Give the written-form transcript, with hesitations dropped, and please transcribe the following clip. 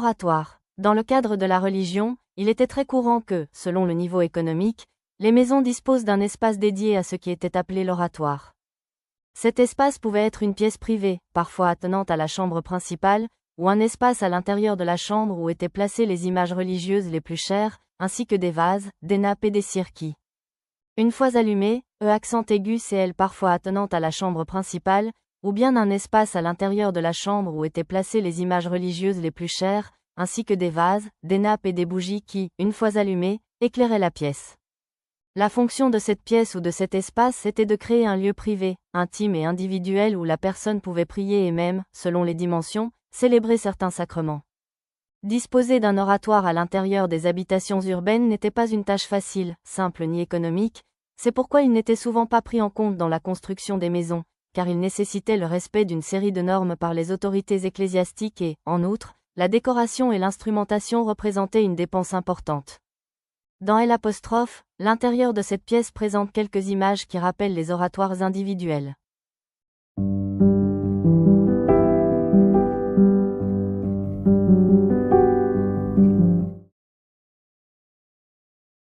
L'oratoire. Dans le cadre de la religion, il était très courant que, selon le niveau économique, les maisons disposent d'un espace dédié à ce qui était appelé l'oratoire. Cet espace pouvait être une pièce privée, parfois attenante à la chambre principale, ou un espace à l'intérieur de la chambre où étaient placées les images religieuses les plus chères, ainsi que des vases, des nappes et des cirquis. Une fois allumée, accent aigu CL parfois attenante à la chambre principale, ou bien un espace à l'intérieur de la chambre où étaient placées les images religieuses les plus chères, ainsi que des vases, des nappes et des bougies qui, une fois allumées, éclairaient la pièce. La fonction de cette pièce ou de cet espace était de créer un lieu privé, intime et individuel où la personne pouvait prier et même, selon les dimensions, célébrer certains sacrements. Disposer d'un oratoire à l'intérieur des habitations urbaines n'était pas une tâche facile, simple ni économique, c'est pourquoi il n'était souvent pas pris en compte dans la construction des maisons, car il nécessitait le respect d'une série de normes par les autorités ecclésiastiques et, en outre, la décoration et l'instrumentation représentaient une dépense importante. Dans L', l'intérieur de cette pièce présente quelques images qui rappellent les oratoires individuels.